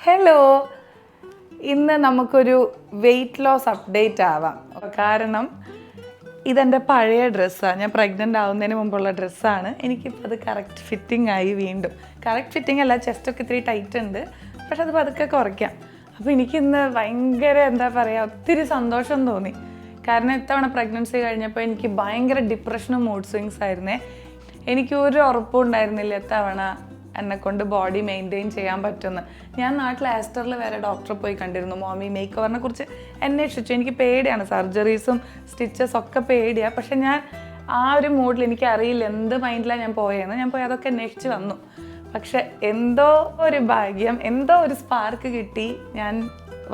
Hello, ഇന്ന് നമുക്കൊരു weight loss update ആവാം. കാരണം ഇതെൻ്റെ പഴയ ഡ്രസ്സാണ്. ഞാൻ പ്രഗ്നൻ്റ് ആവുന്നതിന് മുമ്പുള്ള ഡ്രസ്സാണ്. എനിക്കിപ്പോൾ അത് കറക്റ്റ് ഫിറ്റിംഗ് ആയി. വീണ്ടും കറക്റ്റ് ഫിറ്റിംഗ് അല്ല, ചെസ്റ്റൊക്കെ ഇത്തിരി ടൈറ്റ് ഉണ്ട്, പക്ഷെ അത് പതുക്കെ കുറയ്ക്കാം. അപ്പോൾ എനിക്കിന്ന് ഭയങ്കര എന്താ പറയുക, ഒത്തിരി സന്തോഷം തോന്നി. കാരണം ഇത്തവണ പ്രഗ്നൻസി കഴിഞ്ഞപ്പോൾ എനിക്ക് ഭയങ്കര ഡിപ്രഷനും മൂഡ് സ്വിങ്സ് ആയിരുന്നേ. എനിക്ക് ഒരു ഉറപ്പും ഉണ്ടായിരുന്നില്ല ഇത്തവണ എന്നെക്കൊണ്ട് ബോഡി മെയിൻറ്റെയിൻ ചെയ്യാൻ പറ്റുമെന്ന്. ഞാൻ നാട്ടിൽ ആസ്റ്ററിൽ വേറെ ഡോക്ടറെ പോയി കണ്ടിരുന്നു. മോമി മേക്ക് ഓവറിനെ കുറിച്ച് അന്വേഷിച്ചു. എനിക്ക് പേടിയാണ്, സർജറീസും സ്റ്റിച്ചസ് ഒക്കെ പേടിയാണ്. പക്ഷെ ഞാൻ ആ ഒരു മൂഡിൽ എനിക്കറിയില്ല എന്ത് മൈൻഡിലാണ് ഞാൻ പോയെന്ന്. ഞാൻ പോയി അതൊക്കെ അന്വേഷിച്ച് വന്നു. പക്ഷെ എന്തോ ഒരു ഭാഗ്യം, എന്തോ ഒരു സ്പാർക്ക് കിട്ടി. ഞാൻ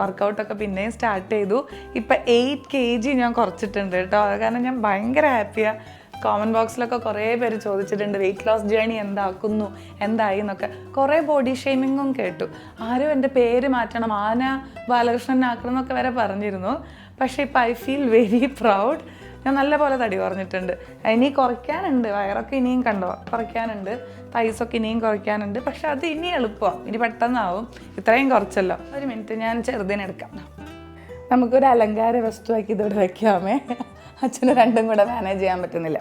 വർക്കൗട്ടൊക്കെ പിന്നെയും സ്റ്റാർട്ട് ചെയ്തു. ഇപ്പം 8 kg ഞാൻ കുറച്ചിട്ടുണ്ട് കേട്ടോ. കാരണം ഞാൻ ഭയങ്കര ഹാപ്പിയാണ്. കോമൻറ്റ് ബോക്സിലൊക്കെ കുറേ പേര് ചോദിച്ചിട്ടുണ്ട് വെയിറ്റ് ലോസ് ജേണി എന്താക്കുന്നു, എന്തായി എന്നൊക്കെ. കുറേ ബോഡി ഷെയ്മിങ്ങും കേട്ടു. ആരും എൻ്റെ പേര് മാറ്റണം, ആന ബാലകൃഷ്ണനാക്കണം എന്നൊക്കെ വരെ പറഞ്ഞിരുന്നു. പക്ഷേ ഇപ്പം ഐ ഫീൽ വെരി പ്രൗഡ്. ഞാൻ നല്ല പോലെ തടി കുറഞ്ഞിട്ടുണ്ട്. ഇനി കുറയ്ക്കാനുണ്ട്, വയറൊക്കെ ഇനിയും കുറയ്ക്കാനുണ്ട്, തൈസൊക്കെ ഇനിയും കുറയ്ക്കാനുണ്ട്. പക്ഷെ അത് ഇനി എളുപ്പമാണ്, ഇനി പെട്ടെന്നാവും. ഇത്രയും കുറച്ചല്ലോ. ഒരു മിനിറ്റ്, ഞാൻ ചെറുതിനെടുക്കാം. നമുക്കൊരു അലങ്കാര വസ്തുവാക്കി ഇതോടെ വയ്ക്കാമേ. അച്ഛന് രണ്ടും കൂടെ മാനേജ് ചെയ്യാൻ പറ്റുന്നില്ല.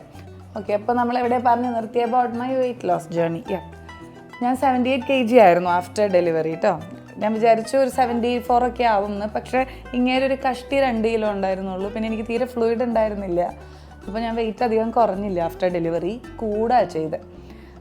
ഓക്കെ, അപ്പോൾ നമ്മളെവിടെ പറഞ്ഞ് നിർത്തിയ about my weight loss journey. ഞാൻ 78 kg ആയിരുന്നു ആഫ്റ്റർ ഡെലിവറി കേട്ടോ. ഞാൻ വിചാരിച്ചു ഒരു 74 ഒക്കെ ആവുമെന്ന്. പക്ഷേ ഇങ്ങനെ ഒരു കഷ്ടി 2 kg ഉണ്ടായിരുന്നുള്ളൂ. പിന്നെ എനിക്ക് തീരെ ഫ്ലൂയിഡ് ഉണ്ടായിരുന്നില്ല. അപ്പോൾ ഞാൻ വെയിറ്റ് അധികം കുറഞ്ഞില്ല. ആഫ്റ്റർ ഡെലിവറി കൂടാ ചെയ്ത്.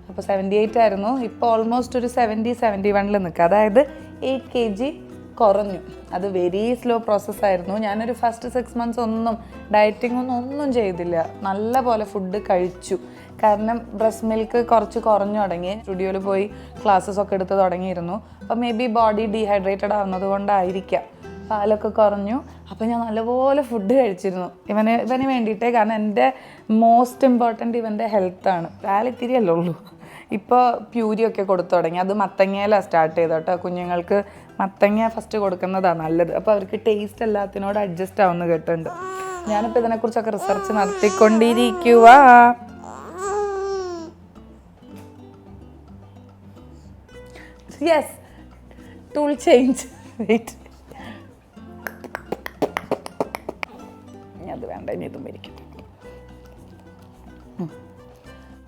അപ്പോൾ 78 ആയിരുന്നു. ഇപ്പോൾ ഓൾമോസ്റ്റ് ഒരു 70-71 നിൽക്കുക. അതായത് 8 kg കുറഞ്ഞു. അത് വെരി സ്ലോ പ്രോസസ്സായിരുന്നു. ഞാനൊരു ഫസ്റ്റ് 6 months ഒന്നും ഡയറ്റിംഗ് ഒന്നും ചെയ്തില്ല. നല്ല പോലെ ഫുഡ് കഴിച്ചു. കാരണം ബ്രസ്റ്റ് മിൽക്ക് കുറച്ച് കുറഞ്ഞു തുടങ്ങി. സ്റ്റുഡിയോയിൽ പോയി ക്ലാസ്സസ് ഒക്കെ എടുത്ത് തുടങ്ങിയിരുന്നു. അപ്പോൾ മേ ബി ബോഡി ഡീഹൈഡ്രേറ്റഡ് ആവുന്നത് കൊണ്ടായിരിക്കാം പാലൊക്കെ കുറഞ്ഞു. അപ്പോൾ ഞാൻ നല്ലപോലെ ഫുഡ് കഴിച്ചിരുന്നു ഇവന് വേണ്ടിയിട്ടേ. കാരണം എൻ്റെ മോസ്റ്റ് ഇമ്പോർട്ടൻറ്റ് ഇവൻ്റെ ഹെൽത്താണ്. പാലിത്തിരിയല്ലേ ഉള്ളൂ. ഇപ്പോൾ പ്യൂരിയൊക്കെ കൊടുത്തു തുടങ്ങി. അത് മത്തങ്ങയിലാണ് സ്റ്റാർട്ട് ചെയ്തത് കേട്ടോ. കുഞ്ഞുങ്ങൾക്ക് മത്തങ്ങ ഫസ്റ്റ് കൊടുക്കുന്നതാണ് നല്ലത്. അപ്പോൾ അവർക്ക് ടേസ്റ്റ് എല്ലാത്തിനോട് അഡ്ജസ്റ്റ് ആവുമെന്ന് കേട്ടിട്ടുണ്ട്. ഞാനിപ്പോൾ ഇതിനെക്കുറിച്ചൊക്കെ റിസർച്ച് നടത്തിക്കൊണ്ടിരിക്കുക. Yes, tool change. വെയിറ്റ്, അത് വേണ്ട, ഇനി ഇതും ഇരിക്കും.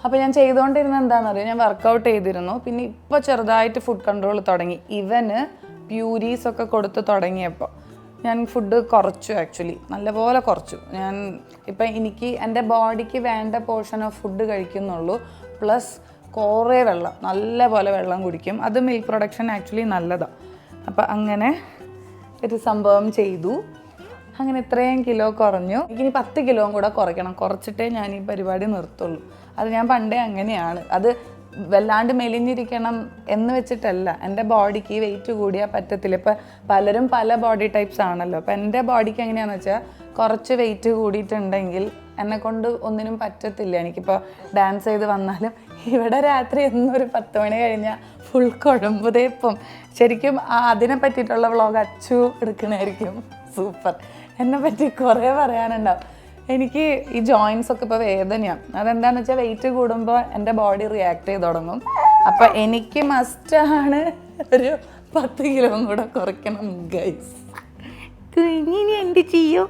അപ്പോൾ ഞാൻ ചെയ്തുകൊണ്ടിരുന്നത് എന്താണെന്നറിയോ, ഞാൻ വർക്കൗട്ട് ചെയ്തിരുന്നു. പിന്നെ ഇപ്പോൾ ചെറുതായിട്ട് ഫുഡ് കൺട്രോൾ തുടങ്ങി. ഇവന് പ്യൂരീസൊക്കെ കൊടുത്ത് തുടങ്ങിയപ്പോൾ ഞാൻ ഫുഡ് കുറച്ചു. ആക്ച്വലി നല്ലപോലെ കുറച്ചു. ഞാൻ ഇപ്പം എനിക്ക് എൻ്റെ ബോഡിക്ക് വേണ്ട പോർഷൻ ഓഫ് ഫുഡ് കഴിക്കുന്നുള്ളൂ. പ്ലസ് കുറേ വെള്ളം, നല്ല പോലെ വെള്ളം കുടിക്കും. അത് മിൽക്ക് പ്രൊഡക്ഷൻ ആക്ച്വലി നല്ലതാണ്. അപ്പം അങ്ങനെ ഒരു സംഭവം ചെയ്തു. അങ്ങനെ ഇത്രയും കിലോ കുറഞ്ഞു. എനിക്കിനി 10 kg കൂടെ കുറയ്ക്കണം. കുറച്ചിട്ടേ ഞാൻ ഈ പരിപാടി നിർത്തുള്ളൂ. അത് ഞാൻ പണ്ടേ അങ്ങനെയാണ്. അത് വല്ലാണ്ട് മെലിഞ്ഞിരിക്കണം എന്ന് വെച്ചിട്ടല്ല. എൻ്റെ ബോഡിക്ക് വെയിറ്റ് കൂടിയാൽ പറ്റത്തില്ല. ഇപ്പം പലരും പല ബോഡി ടൈപ്സ് ആണല്ലോ. അപ്പം എൻ്റെ ബോഡിക്ക് എങ്ങനെയാണെന്ന് വെച്ചാൽ കുറച്ച് വെയിറ്റ് കൂടിയിട്ടുണ്ടെങ്കിൽ എന്നെക്കൊണ്ട് ഒന്നിനും പറ്റത്തില്ല. എനിക്കിപ്പോൾ ഡാൻസ് ചെയ്ത് വന്നാലും ഇവിടെ രാത്രി എന്നൊരു 10 മണി കഴിഞ്ഞാൽ ഫുൾ കുഴമ്പുതേപ്പും. ശരിക്കും അതിനെ പറ്റിയിട്ടുള്ള വ്ളോഗ് അച്ചു എടുക്കണമായിരിക്കും. സൂപ്പർ. എന്നെ പറ്റി കുറേ പറയാനുണ്ടാവും. എനിക്ക് ഈ ജോയിൻസ് ഒക്കെ ഇപ്പോൾ വേദനയാണ്. അതെന്താണെന്ന് വെച്ചാൽ വെയിറ്റ് കൂടുമ്പോൾ എൻ്റെ ബോഡി റിയാക്ട് ചെയ്ത് തുടങ്ങും. അപ്പം എനിക്ക് മസ്റ്റാണ് ഒരു 10 kg കൂടെ കുറയ്ക്കണം ഗൈസ്. കുഞ്ഞിന് എന്ത് ചെയ്യും?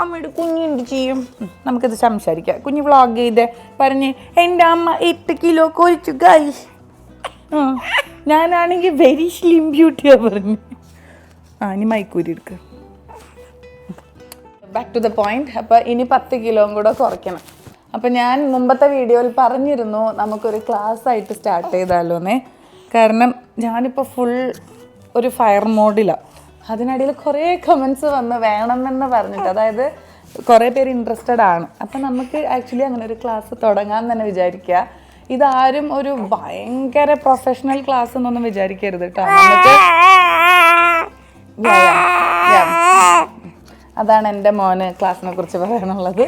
അമ്മയുടെ കുഞ്ഞ് എന്ത് ചെയ്യും? നമുക്കിത് സംസാരിക്കാം. കുഞ്ഞ് വ്ളോഗ് ചെയ്ത് പറഞ്ഞ് എൻ്റെ അമ്മ 8 kg കുറച്ചു ഗൈസ്. ഞാനാണെങ്കിൽ വെരി സ്ലിം ബ്യൂട്ടിയാണ് പറഞ്ഞു. ഇനി മൈക്കൂരി എടുക്കുക. Back to the point. അപ്പോൾ ഇനി 10 kg കൂടെ കുറയ്ക്കണം. അപ്പോൾ ഞാൻ മുമ്പത്തെ വീഡിയോയിൽ പറഞ്ഞിരുന്നു നമുക്കൊരു ക്ലാസ് ആയിട്ട് സ്റ്റാർട്ട് ചെയ്താലോന്നേ. കാരണം ഞാനിപ്പോൾ ഫുൾ ഒരു ഫയർ മോഡിലാണ്. അതിനിടയിൽ കുറേ കമൻസ് വന്ന് വേണമെന്ന് പറഞ്ഞിട്ട്, അതായത് കുറേ പേര് ഇൻട്രസ്റ്റഡ് ആണ്. അപ്പം നമുക്ക് ആക്ച്വലി അങ്ങനെ ഒരു ക്ലാസ് തുടങ്ങാമെന്ന് തന്നെ വിചാരിക്കുക. ഇതാരും ഒരു ഭയങ്കര പ്രൊഫഷണൽ ക്ലാസ് എന്നൊന്നും വിചാരിക്കരുത് കേട്ടോ. നമുക്ക് അതാണ് എൻ്റെ മോന് ക്ലാസ്സിനെ കുറിച്ച് പറയാനുള്ളത്.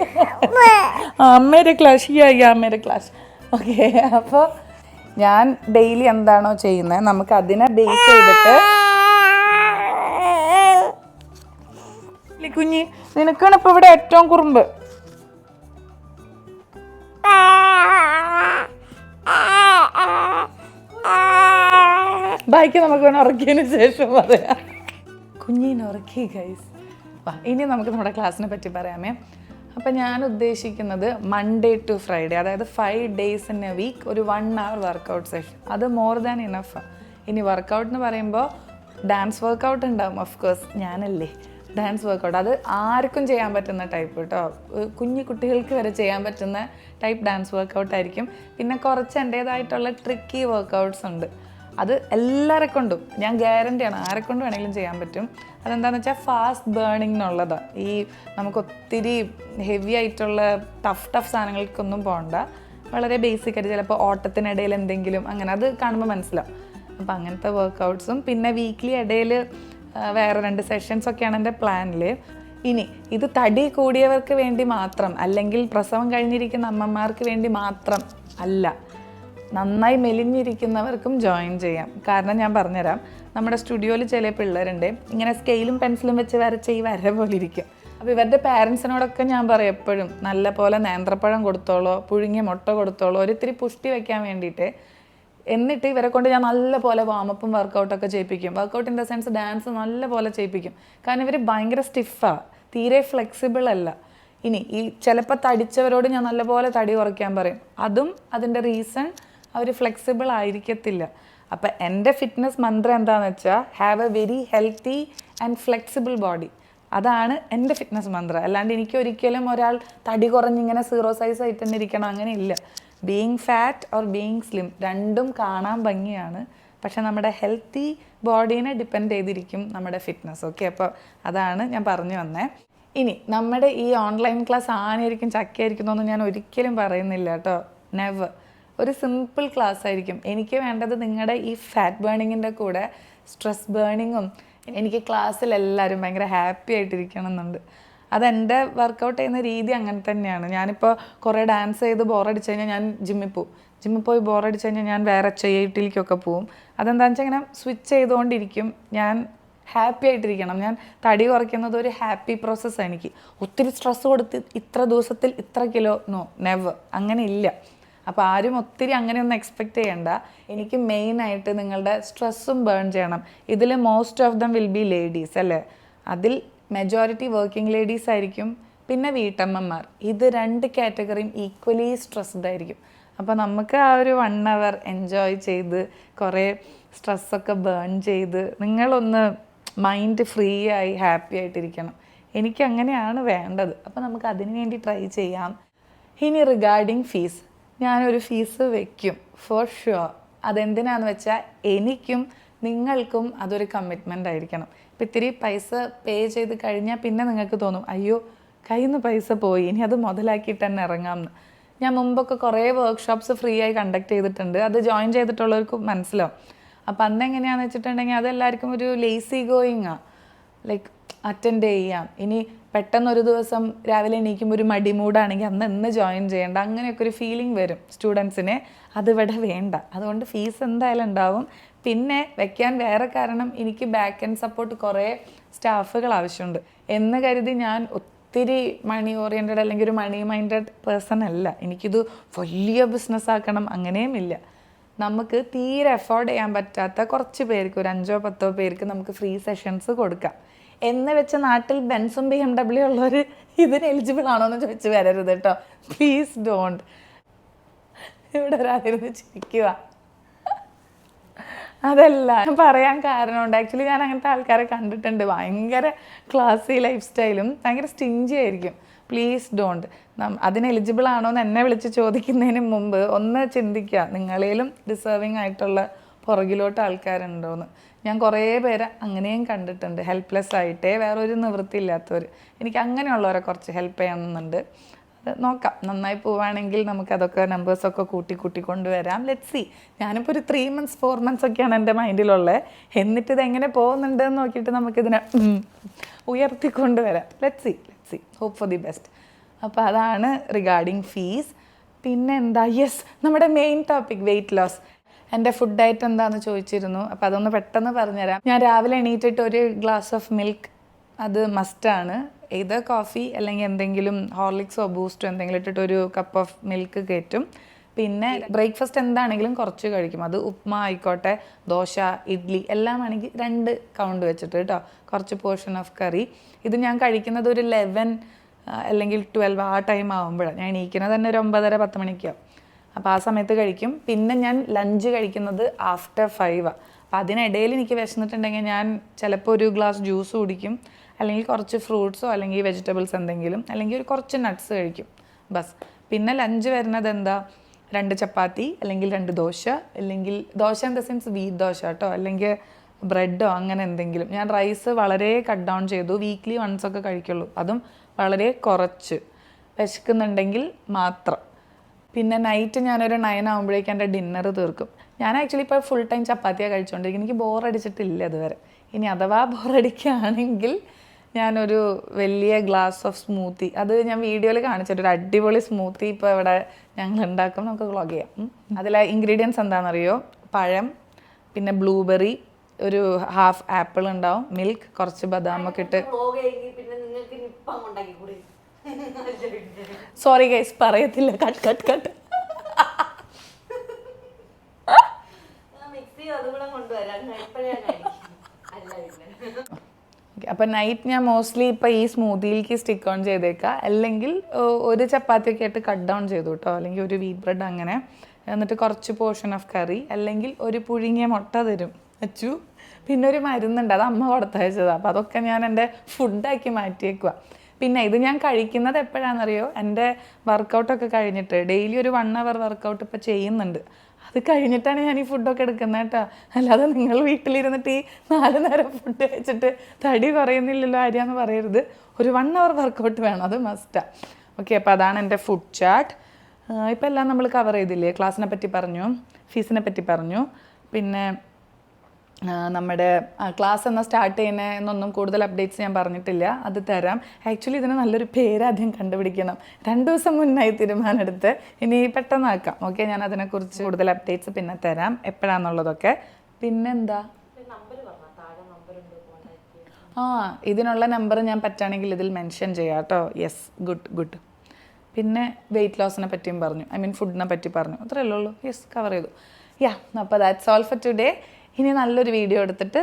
അമ്മയുടെ ക്ലാസ്, അമ്മയുടെ ക്ലാസ്. ഓക്കെ, അപ്പോൾ ഞാൻ ഡെയിലി എന്താണോ ചെയ്യുന്നത് നമുക്ക് അതിനെ ബേസ് ചെയ്തിട്ട്. കുഞ്ഞി, നിനക്കാണ് ഇപ്പോൾ ഇവിടെ ഏറ്റവും കുറുമ്പ്. ബാക്കി നമുക്ക് വേണം ഉറക്കിയതിന് ശേഷം പറയാം. കുഞ്ഞിനെ ഉറക്കി ഗൈസ്. ഇനി നമുക്ക് നമ്മുടെ ക്ലാസ്സിനെ പറ്റി പറയാമേ. അപ്പം ഞാൻ ഉദ്ദേശിക്കുന്നത് മൺഡേ ടു ഫ്രൈഡേ, അതായത് 5 days in a week ഒരു 1 hour വർക്കൗട്ട് സെഷൻ. അത് മോർ ദാൻ ഇനഫാണ്. ഇനി വർക്കൗട്ട് എന്ന് പറയുമ്പോൾ ഡാൻസ് വർക്കൗട്ട് ഉണ്ടാവും, ഓഫ് കോഴ്സ് ഞാനല്ലേ ഡാൻസ് വർക്കൗട്ട്. അത് ആർക്കും ചെയ്യാൻ പറ്റുന്ന ടൈപ്പ് കേട്ടോ, കുഞ്ഞു കുട്ടികൾക്ക് വരെ ചെയ്യാൻ പറ്റുന്ന ടൈപ്പ് ഡാൻസ് വർക്കൗട്ട് ആയിരിക്കും. പിന്നെ കുറച്ച് എൻ്റേതായിട്ടുള്ള ട്രിക്കി വർക്കൗട്ട്സ് ഉണ്ട്. അത് എല്ലാവരെ കൊണ്ടും ഞാൻ ഗ്യാരണ്ടിയാണ്, ആരെ കൊണ്ട് വേണമെങ്കിലും ചെയ്യാൻ പറ്റും. അതെന്താണെന്ന് വെച്ചാൽ ഫാസ്റ്റ് ബേണിംഗ് എന്നുള്ളതാണ്. ഈ നമുക്ക് ഒത്തിരി ഹെവി ആയിട്ടുള്ള ടഫ് സാധനങ്ങൾക്കൊന്നും പോകണ്ട. വളരെ ബേസിക് ആയിട്ട് ചിലപ്പോൾ ഓട്ടത്തിനിടയിൽ എന്തെങ്കിലും അങ്ങനെ അത് കാണുമ്പോൾ മനസ്സിലാവും. അപ്പോൾ അങ്ങനത്തെ വർക്കൗട്ട്സും പിന്നെ വീക്ക്ലി ഇടയിൽ വേറെ 2 സെഷൻസൊക്കെയാണ് എൻ്റെ പ്ലാനിൽ. ഇനി ഇത് തടി കൂടിയവർക്ക് വേണ്ടി മാത്രം, അല്ലെങ്കിൽ പ്രസവം കഴിഞ്ഞിരിക്കുന്ന അമ്മമാർക്ക് വേണ്ടി മാത്രം അല്ല, നന്നായി മെലിഞ്ഞിരിക്കുന്നവർക്കും ജോയിൻ ചെയ്യാം. കാരണം ഞാൻ പറഞ്ഞുതരാം, നമ്മുടെ സ്റ്റുഡിയോയിൽ ചില പിള്ളേരുണ്ട് ഇങ്ങനെ സ്കെയിലും പെൻസിലും വെച്ച് വരച്ച് ഈ വര പോലെ ഇരിക്കും. അപ്പോൾ ഇവരുടെ പാരൻസിനോടൊക്കെ ഞാൻ പറയും എപ്പോഴും നല്ല പോലെ നേന്ത്രപ്പഴം കൊടുത്തോളോ, പുഴുങ്ങിയ മുട്ട കൊടുത്തോളോ, ഒരിത്തിരി പുഷ്ടി വയ്ക്കാൻ വേണ്ടിയിട്ട്. എന്നിട്ട് ഇവരെ കൊണ്ട് ഞാൻ നല്ല പോലെ വാമപ്പും വർക്കൗട്ടൊക്കെ ചെയ്യിപ്പിക്കും. Workout in the sense dance നല്ല പോലെ ചെയ്യിപ്പിക്കും. കാരണം ഇവർ ഭയങ്കര സ്റ്റിഫാണ്, തീരെ ഫ്ലെക്സിബിൾ അല്ല. ഇനി ഈ ചിലപ്പോൾ തടിച്ചവരോട് ഞാൻ നല്ലപോലെ തടി കുറയ്ക്കാൻ പറയും. അതും അതിൻ്റെ റീസൺ അവർ ഫ്ലെക്സിബിൾ ആയിരിക്കത്തില്ല. അപ്പം എൻ്റെ ഫിറ്റ്നസ് മന്ത്രം എന്താണെന്ന് വെച്ചാൽ have A very healthy and flexible body. അതാണ് എൻ്റെ ഫിറ്റ്നസ് മന്ത്രം. അല്ലാണ്ട് എനിക്ക് ഒരിക്കലും ഒരാൾ തടി കുറഞ്ഞിങ്ങനെ 0 സൈസ് ആയിട്ട് തന്നെ ഇരിക്കണം, അങ്ങനെ ഇല്ല. Being fat or being slim രണ്ടും കാണാൻ ഭംഗിയാണ്, പക്ഷെ നമ്മുടെ ഹെൽത്തി ബോഡീനെ ഡിപ്പെൻഡ് ചെയ്തിരിക്കും നമ്മുടെ ഫിറ്റ്നസ്. ഓക്കെ, അപ്പോൾ അതാണ് ഞാൻ പറഞ്ഞു വന്നേ. ഇനി നമ്മുടെ ഈ ഓൺലൈൻ ക്ലാസ് ആനയായിരിക്കും ചക്കയായിരിക്കും എന്നൊന്നും ഞാൻ ഒരിക്കലും പറയുന്നില്ല കേട്ടോ, നെവർ. ഒരു സിമ്പിൾ ക്ലാസ് ആയിരിക്കും. എനിക്ക് വേണ്ടത് നിങ്ങളുടെ ഈ ഫാറ്റ് ബേണിങ്ങിൻ്റെ കൂടെ സ്ട്രെസ് ബേണിങ്ങും. എനിക്ക് ക്ലാസ്സിൽ എല്ലാവരും ഭയങ്കര ഹാപ്പി ആയിട്ടിരിക്കണം എന്നുണ്ട്. അതെൻ്റെ വർക്കൗട്ട് ചെയ്യുന്ന രീതി അങ്ങനെ തന്നെയാണ്. ഞാനിപ്പോൾ കുറേ ഡാൻസ് ചെയ്ത് ബോറടിച്ച് കഴിഞ്ഞാൽ ഞാൻ ജിമ്മിൽ പോയി ബോറടിച്ച് കഴിഞ്ഞാൽ ഞാൻ വേറെ ചെയ്യിട്ടിലേക്കൊക്കെ പോവും. അതെന്താണെന്ന് വെച്ചാൽ ഇങ്ങനെ സ്വിച്ച് ചെയ്തുകൊണ്ടിരിക്കും. ഞാൻ ഹാപ്പി ആയിട്ടിരിക്കണം. ഞാൻ തടി കുറയ്ക്കുന്നത് ഒരു ഹാപ്പി പ്രോസസ്സാണ്. എനിക്ക് ഒത്തിരി സ്ട്രെസ് കൊടുത്ത് ഇത്ര ദിവസത്തിൽ ഇത്ര കിലോ, നോ, നെവർ, അങ്ങനെ ഇല്ല. അപ്പോൾ ആരും ഒത്തിരി അങ്ങനെയൊന്നും എക്സ്പെക്റ്റ് ചെയ്യണ്ട. എനിക്ക് മെയിനായിട്ട് നിങ്ങളുടെ സ്ട്രെസ്സും ബേൺ ചെയ്യണം. ഇതിൽ most of them will be ladies അല്ലേ, അതിൽ മെജോറിറ്റി വർക്കിംഗ് ലേഡീസ് ആയിരിക്കും, പിന്നെ വീട്ടമ്മമാർ. ഇത് 2 കാറ്റഗറിയും ഈക്വലി സ്ട്രെസ്ഡ് ആയിരിക്കും. അപ്പോൾ നമുക്ക് ആ ഒരു 1 hour എൻജോയ് ചെയ്ത് കുറേ സ്ട്രെസ്സൊക്കെ ബേൺ ചെയ്ത് നിങ്ങളൊന്ന് മൈൻഡ് ഫ്രീ ആയി ഹാപ്പി ആയിട്ടിരിക്കണം. എനിക്ക് അങ്ങനെയാണ് വേണ്ടത്. അപ്പോൾ നമുക്ക് അതിന് വേണ്ടി ട്രൈ ചെയ്യാം. ഇനി റിഗാർഡിങ് ഫീസ്, ഞാനൊരു ഫീസ് വയ്ക്കും ഫോർ ഷുവർ. അതെന്തിനാന്ന് വെച്ചാൽ എനിക്കും നിങ്ങൾക്കും അതൊരു കമ്മിറ്റ്മെൻ്റ് ആയിരിക്കണം. ഇപ്പം ഇത്തിരി പൈസ പേ ചെയ്ത് കഴിഞ്ഞാൽ പിന്നെ നിങ്ങൾക്ക് തോന്നും അയ്യോ കയ്യിൽ നിന്ന് പൈസ പോയി, ഇനി അത് മുതലാക്കിയിട്ട് തന്നെ ഇറങ്ങാമെന്ന്. ഞാൻ മുമ്പൊക്കെ കുറേ വർക്ക്ഷോപ്സ് ഫ്രീ ആയി കണ്ടക്ട് ചെയ്തിട്ടുണ്ട്. അത് ജോയിൻ ചെയ്തിട്ടുള്ളവർക്ക് മനസ്സിലാവും. അപ്പം അന്ന് എങ്ങനെയാണെന്ന് വെച്ചിട്ടുണ്ടെങ്കിൽ അതെല്ലാവർക്കും ഒരു ലേസി ഗോയിങ്ങാണ്, ലൈക്ക് അറ്റൻഡ് ചെയ്യാം. ഇനി പെട്ടെന്നൊരു ദിവസം രാവിലെ എണീക്കുമ്പോൾ ഒരു മടിമൂടാണെങ്കിൽ അന്ന് ജോയിൻ ചെയ്യേണ്ട, അങ്ങനെയൊക്കെ ഒരു ഫീലിംഗ് വരും സ്റ്റുഡൻസിനെ. അതിവിടെ വേണ്ട. അതുകൊണ്ട് ഫീസ് എന്തായാലും ഉണ്ടാവും. പിന്നെ വെക്കാൻ വേറെ കാരണം എനിക്ക് ബാക്ക് ആൻഡ് സപ്പോർട്ട് കുറേ സ്റ്റാഫുകൾ ആവശ്യമുണ്ട് എന്ന് കരുതി ഞാൻ ഒത്തിരി മണി ഓറിയൻറ്റഡ് അല്ലെങ്കിൽ ഒരു മണി മൈൻഡഡ് പേഴ്സൺ അല്ല. എനിക്കിത് വലിയ ബിസിനസ് ആക്കണം അങ്ങനെയുമില്ല. നമുക്ക് തീരെ അഫോർഡ് ചെയ്യാൻ പറ്റാത്ത കുറച്ച് പേർക്ക്, ഒരു 5-10 പേർക്ക് നമുക്ക് ഫ്രീ സെഷൻസ് കൊടുക്കാം. എന്ന് വെച്ച് നാട്ടിൽ ബെൻസും BMW ഉള്ളവർ ഇതിന് എലിജിബിൾ ആണോ എന്ന് ചോദിച്ച് വരരുത് കേട്ടോ, പ്ലീസ് ഡോണ്ട്. ഇവിടെ ഒരാളിരുന്ന് ചിരിക്കുക. അതല്ല ഞാൻ പറയാൻ കാരണമുണ്ട്. ആക്ച്വലി ഞാൻ അങ്ങനത്തെ ആൾക്കാരെ കണ്ടിട്ടുണ്ട്, ഭയങ്കര ക്ലാസി ലൈഫ് സ്റ്റൈലും ഭയങ്കര സ്റ്റിഞ്ചി ആയിരിക്കും. Please don't. അതിന് എലിജിബിൾ ആണോ എന്ന് എന്നെ വിളിച്ച് ചോദിക്കുന്നതിന് മുമ്പ് ഒന്ന് ചിന്തിക്കുക, നിങ്ങളേലും ഡിസേർവിങ് ആയിട്ടുള്ള പുറകിലോട്ട് ആൾക്കാരുണ്ടോയെന്ന്. ഞാൻ കുറേ പേരെ അങ്ങനെയും കണ്ടിട്ടുണ്ട്, ഹെൽപ്ലെസ് ആയിട്ടേ വേറൊരു നിവൃത്തിയില്ലാത്തവർ. എനിക്ക് അങ്ങനെയുള്ളവരെ കുറച്ച് ഹെൽപ്പ് ചെയ്യണമെന്നുണ്ട്. അത് നോക്കാം, നന്നായി പോവുകയാണെങ്കിൽ നമുക്കതൊക്കെ നമ്പേഴ്സൊക്കെ കൂട്ടി കൊണ്ടുവരാം. Let see. ഞാനിപ്പോൾ ഒരു 3 months 4 months ഒക്കെയാണ് എൻ്റെ മൈൻഡിലുള്ളത്. എന്നിട്ട് ഇതെങ്ങനെ പോകുന്നുണ്ടെന്ന് നോക്കിയിട്ട് നമുക്കിതിനെ ഉയർത്തിക്കൊണ്ടുവരാം. Let see hope for the best. അപ്പോൾ അതാണ് റിഗാർഡിങ് ഫീസ്. പിന്നെ എന്താ, യെസ്, നമ്മുടെ മെയിൻ ടോപ്പിക് വെയിറ്റ് ലോസ്. എൻ്റെ ഫുഡ് ഡയറ്റ് എന്താണെന്ന് ചോദിച്ചിരുന്നു. അപ്പോൾ അതൊന്ന് പെട്ടെന്ന് പറഞ്ഞുതരാം. ഞാൻ രാവിലെ എണീറ്റിട്ട് ഒരു ഗ്ലാസ് ഓഫ് മിൽക്ക്, അത് മസ്റ്റാണ്. ഇത് കോഫി അല്ലെങ്കിൽ എന്തെങ്കിലും ഹോർലിക്സോ ബൂസ്റ്റോ എന്തെങ്കിലും ഇട്ടിട്ട് ഒരു കപ്പ് ഓഫ് മിൽക്ക് കയറ്റും. പിന്നെ ബ്രേക്ക്ഫാസ്റ്റ് എന്താണെങ്കിലും കുറച്ച് കഴിക്കും. അത് ഉപ്മ ആയിക്കോട്ടെ, ദോശ, ഇഡ്ഡലി എല്ലാം ആണെങ്കിൽ 2 കൗണ്ട് വെച്ചിട്ട് കേട്ടോ, കുറച്ച് പോർഷൻ ഓഫ് കറി. ഇത് ഞാൻ കഴിക്കുന്നത് ഒരു 11 അല്ലെങ്കിൽ 12 ആ ടൈം ആകുമ്പോഴാണ്. ഞാൻ എണീക്കുന്നത് തന്നെ ഒരു 9:30-10 മണിക്കാവും. അപ്പോൾ ആ സമയത്ത് കഴിക്കും. പിന്നെ ഞാൻ ലഞ്ച് കഴിക്കുന്നത് ആഫ്റ്റർ 5. അപ്പം അതിനിടയിൽ എനിക്ക് വിശന്നിട്ടുണ്ടെങ്കിൽ ഞാൻ ചിലപ്പോൾ ഒരു ഗ്ലാസ് ജ്യൂസ് കുടിക്കും, അല്ലെങ്കിൽ കുറച്ച് ഫ്രൂട്ട്സോ അല്ലെങ്കിൽ വെജിറ്റബിൾസ് എന്തെങ്കിലും, അല്ലെങ്കിൽ ഒരു കുറച്ച് നട്ട്സ് കഴിക്കും ബസ്. പിന്നെ ലഞ്ച് വരുന്നത് എന്താ, 2 ചപ്പാത്തി അല്ലെങ്കിൽ 2 ദോശ, അല്ലെങ്കിൽ dosa in the sense wheat dosa കേട്ടോ, അല്ലെങ്കിൽ ബ്രെഡോ അങ്ങനെ എന്തെങ്കിലും. ഞാൻ റൈസ് വളരെ കട്ട് ഡൗൺ ചെയ്തു, വീക്ക്ലി വൺസ് ഒക്കെ കഴിക്കുള്ളൂ, അതും വളരെ കുറച്ച്, വിശക്കുന്നുണ്ടെങ്കിൽ മാത്രം. പിന്നെ നൈറ്റ് ഞാനൊരു 9 ആകുമ്പോഴേക്കും എൻ്റെ ഡിന്നർ തീർക്കും. ഞാൻ ആക്ച്വലി ഇപ്പോൾ ഫുൾ ടൈം ചപ്പാത്തിയാണ് കഴിച്ചുകൊണ്ടിരിക്കും. എനിക്ക് ബോറടിച്ചിട്ടില്ല അതുവരെ. ഇനി അഥവാ ബോറടിക്കുകയാണെങ്കിൽ ഞാനൊരു വലിയ ഗ്ലാസ് ഓഫ് സ്മൂത്തി, അത് ഞാൻ വീഡിയോയിൽ കാണിച്ചിട്ട്, ഒരു അടിപൊളി സ്മൂത്തി ഇപ്പോൾ ഇവിടെ ഞങ്ങൾ ഉണ്ടാക്കും, നമുക്ക് വ്ളോഗ് ചെയ്യാം. അതിലെ ഇൻഗ്രീഡിയൻസ് എന്താണെന്നറിയോ, പഴം, പിന്നെ ബ്ലൂബെറി, ഒരു ഹാഫ് ആപ്പിൾ ഉണ്ടാവും, മിൽക്ക്, കുറച്ച് ബദാമൊക്കെ ഇട്ട്. സോറി ഗൈസ്, പറയത്തില്ല, കട്ട് കട്ട് കട്ട്. അപ്പം നൈറ്റ് ഞാൻ മോസ്റ്റ്ലി ഇപ്പം ഈ സ്മൂത്തിയിലേക്ക് സ്റ്റിക്ക് ഓൺ ചെയ്തേക്കാം, അല്ലെങ്കിൽ ഒരു ചപ്പാത്തിയൊക്കെ ആയിട്ട് കട്ട് ഡൗൺ ചെയ്തു കേട്ടോ, അല്ലെങ്കിൽ ഒരു വീറ്റ് ബ്രെഡ് അങ്ങനെ. എന്നിട്ട് കുറച്ച് പോർഷൻ ഓഫ് കറി, അല്ലെങ്കിൽ ഒരു പുഴുങ്ങിയ മുട്ട തരും അച്ചു. പിന്നെ ഒരു മരുന്നുണ്ട്, അത് അമ്മ കൊടുത്തയച്ചതാണ്. അപ്പോൾ അതൊക്കെ ഞാൻ എൻ്റെ ഫുഡാക്കി മാറ്റിയേക്കുക. പിന്നെ ഇത് ഞാൻ കഴിക്കുന്നത് എപ്പോഴാണെന്നറിയോ, എൻ്റെ വർക്കൗട്ടൊക്കെ കഴിഞ്ഞിട്ട്. ഡെയിലി ഒരു 1 hour വർക്കൗട്ട് ഇപ്പോൾ ചെയ്യുന്നുണ്ട്. അത് കഴിഞ്ഞിട്ടാണ് ഞാൻ ഈ ഫുഡൊക്കെ എടുക്കുന്നത് കേട്ടോ. അല്ലാതെ നിങ്ങൾ വീട്ടിലിരുന്നിട്ട് ഈ 4 നേരം ഫുഡ് കഴിച്ചിട്ട് തടി കുറയുന്നില്ലല്ലോ ആര്യാന്ന് പറയരുത്. ഒരു 1 hour വർക്കൗട്ട് വേണം, അത് മസ്റ്റാണ്. ഓക്കെ, അപ്പോൾ അതാണ് എൻ്റെ ഫുഡ് ചാർട്ട്. ഇപ്പോൾ എല്ലാം നമ്മൾ കവർ ചെയ്തില്ലേ. ക്ലാസ്സിനെ പറ്റി പറഞ്ഞു, ഫീസിനെ പറ്റി പറഞ്ഞു, പിന്നെ നമ്മുടെ ക്ലാസ് എന്നാൽ സ്റ്റാർട്ട് ചെയ്യുന്നതെന്നൊന്നും കൂടുതൽ അപ്ഡേറ്റ്സ് ഞാൻ പറഞ്ഞിട്ടില്ല, അത് തരാം. ആക്ച്വലി ഇതിന് നല്ലൊരു പേരാദ്യം കണ്ടുപിടിക്കണം. 2 ദിവസം മുന്നായി തീരുമാനമെടുത്ത്, ഇനി പെട്ടെന്നാക്കാം. ഓക്കെ, ഞാൻ അതിനെക്കുറിച്ച് കൂടുതൽ അപ്ഡേറ്റ്സ് പിന്നെ തരാം, എപ്പോഴാണെന്നുള്ളതൊക്കെ. പിന്നെന്താ, ഇതിനുള്ള നമ്പർ ഞാൻ പറ്റുകയാണെങ്കിൽ ഇതിൽ മെൻഷൻ ചെയ്യാം കേട്ടോ. Yes, good. പിന്നെ വെയിറ്റ് ലോസിനെ പറ്റിയും പറഞ്ഞു, ഫുഡിനെ പറ്റി പറഞ്ഞു, അത്രയല്ലേ ഉള്ളൂ. യെസ്, കവർ ചെയ്തു. അപ്പോൾ ദാറ്റ്സ് ഓൾ ഫോർ ടുഡേ. ഇനി നല്ലൊരു വീഡിയോ എടുത്തിട്ട്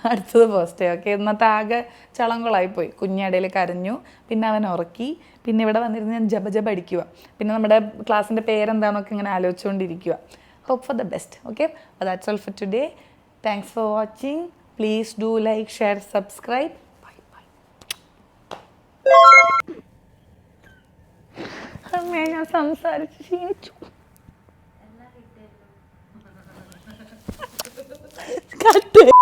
അടുത്തത് പോസ്റ്റ് ചെയ്യാം. ഓക്കെ, ഇന്നത്തെ ആകെ ചളങ്കുളായിപ്പോയി. കുഞ്ഞിടയിൽ കരഞ്ഞു, പിന്നെ അവൻ ഉറക്കി, പിന്നെ ഇവിടെ വന്നിരുന്ന് ഞാൻ ജബ അടിക്കുക, പിന്നെ നമ്മുടെ ക്ലാസ്സിൻ്റെ പേരെന്താണെന്നൊക്കെ ഇങ്ങനെ ആലോചിച്ചുകൊണ്ടിരിക്കുക. Hope for the best. Okay, അപ്പോൾ that's all for today. Thanks for watching. Please do like, share, subscribe. Bye. അമ്മേ, ഞാൻ സംസാരിച്ച് ക്ഷീണിച്ചു. Cut it.